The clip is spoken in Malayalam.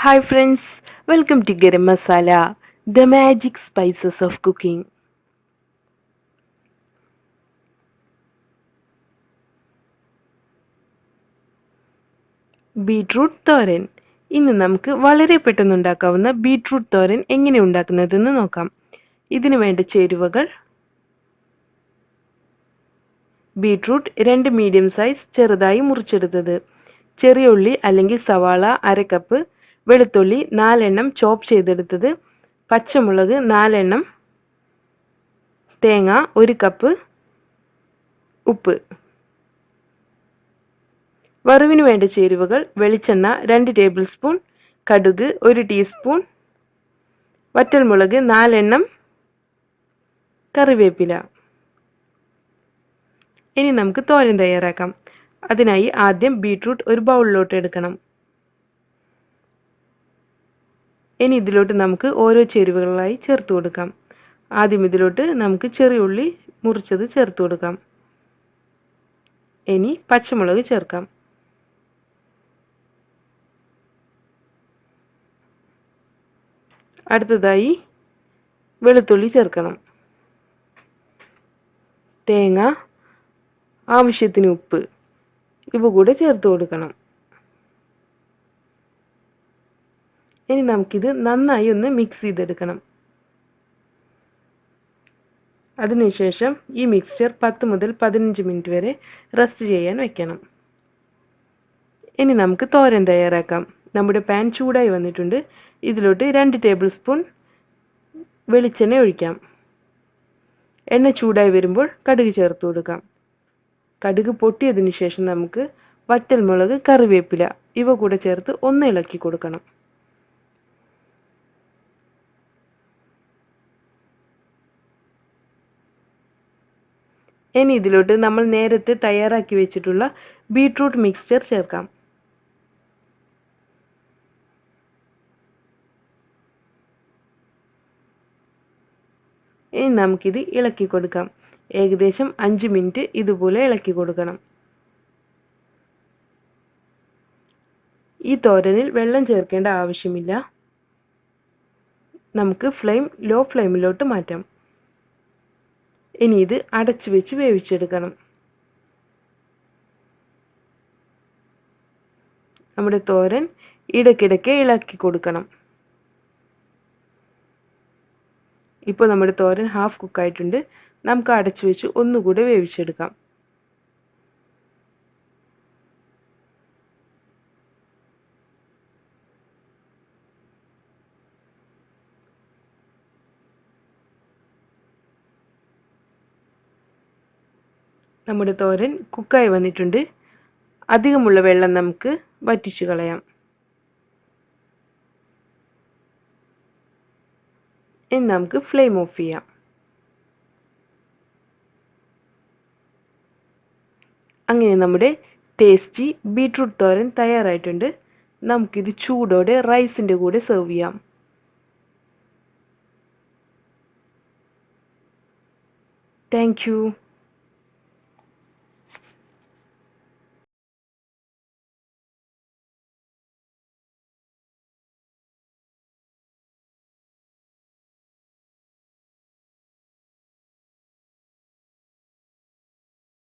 Hi friends, welcome to Garam Masala, the magic spices of cooking. Beetroot thoran. ഇന്ന് നമുക്ക് വളരെ പെട്ടെന്ന് ഉണ്ടാക്കാവുന്ന ബീട്രൂട്ട് തോരൻ എങ്ങനെ ഉണ്ടാക്കുന്നതെന്ന് നോക്കാം. ഇതിനു വേണ്ട ചേരുവകൾ: ബീട്രൂട്ട് 2 മീഡിയം സൈസ് ചെറുതായി മുറിച്ചെടുത്തത്, ചെറിയ ഉള്ളി അല്ലെങ്കിൽ സവാള 1/2 കപ്പ്, വെളുത്തുള്ളി 4 എണ്ണം ചോപ്പ് ചെയ്തെടുത്തത്, പച്ചമുളക് 4 എണ്ണം, തേങ്ങ 1 കപ്പ്, ഉപ്പ്. വറവിന് വേണ്ട ചേരുവകൾ: വെളിച്ചെണ്ണ 2 ടേബിൾ സ്പൂൺ, കടുക് 1 ടീസ്പൂൺ, വറ്റൽമുളക് 4 എണ്ണം, കറിവേപ്പില. ഇനി നമുക്ക് തോരൻ തയ്യാറാക്കാം. അതിനായി ആദ്യം ബീട്രൂട്ട് ഒരു ബൗളിലോട്ട് എടുക്കണം. ഇനി ഇതിലോട്ട് നമുക്ക് ഓരോ ചേരുവകളായി ചേർത്ത് കൊടുക്കാം. ആദ്യം ഇതിലോട്ട് നമുക്ക് ചെറിയ ഉള്ളി മുറിച്ചത് ചേർത്ത് കൊടുക്കാം. ഇനി പച്ചമുളക് ചേർക്കാം. അടുത്തതായി വെളുത്തുള്ളി ചേർക്കണം. തേങ്ങ, ആവശ്യത്തിന് ഉപ്പ് ഇവ കൂടെ ചേർത്ത് കൊടുക്കണം. ഇനി നമുക്കിത് നന്നായി ഒന്ന് മിക്സ് ചെയ്തെടുക്കണം. അതിനുശേഷം ഈ മിക്സ്ചർ 10 മുതൽ 15 മിനിറ്റ് വരെ റെസ്റ്റ് ചെയ്യാൻ വെക്കണം. ഇനി നമുക്ക് തോരൻ തയ്യാറാക്കാം. നമ്മുടെ പാൻ ചൂടായി വന്നിട്ടുണ്ട്. ഇതിലോട്ട് 2 ടേബിൾ സ്പൂൺ വെളിച്ചെണ്ണ ഒഴിക്കാം. എണ്ണ ചൂടായി വരുമ്പോൾ കടുക് ചേർത്ത് കൊടുക്കാം. കടുക് പൊട്ടിയതിനു ശേഷം നമുക്ക് വറ്റൽമുളക്, കറിവേപ്പില ഇവ കൂടെ ചേർത്ത് ഒന്ന് ഇളക്കി കൊടുക്കണം. ഇനി ഇതിലോട്ട് നമ്മൾ നേരത്തെ തയ്യാറാക്കി വെച്ചിട്ടുള്ള ബീട്രൂട്ട് മിക്സ്ചർ ചേർക്കാം. ഇനി നമുക്കിത് ഇളക്കി കൊടുക്കാം. ഏകദേശം 5 മിനിറ്റ് ഇതുപോലെ ഇളക്കി കൊടുക്കണം. ഈ തോരനിൽ വെള്ളം ചേർക്കേണ്ട ആവശ്യമില്ല. നമുക്ക് ഫ്ലെയിം ലോ ഫ്ലെയിമിലോട്ട് മാറ്റാം. ഇനി ഇത് അടച്ചു വെച്ച് വേവിച്ചെടുക്കണം. നമ്മുടെ തോരൻ ഇടയ്ക്കിടയ്ക്ക് ഇളക്കി കൊടുക്കണം. ഇപ്പോൾ നമ്മുടെ തോരൻ ഹാഫ് കുക്കായിട്ടുണ്ട്. നമുക്ക് അടച്ചു വെച്ച് ഒന്നുകൂടെ വേവിച്ചെടുക്കാം. നമ്മുടെ തോരൻ കുക്കായി വന്നിട്ടുണ്ട്. അധികമുള്ള വെള്ളം നമുക്ക് വറ്റിച്ചു കളയാം. ഇനി നമുക്ക് ഫ്ലെയിം ഓഫ് ചെയ്യാം. അങ്ങനെ നമ്മുടെ ടേസ്റ്റി ബീട്രൂട്ട് തോരൻ തയ്യാറായിട്ടുണ്ട്. നമുക്കിത് ചൂടോടെ റൈസിന്റെ കൂടെ സെർവ് ചെയ്യാം. Thank you.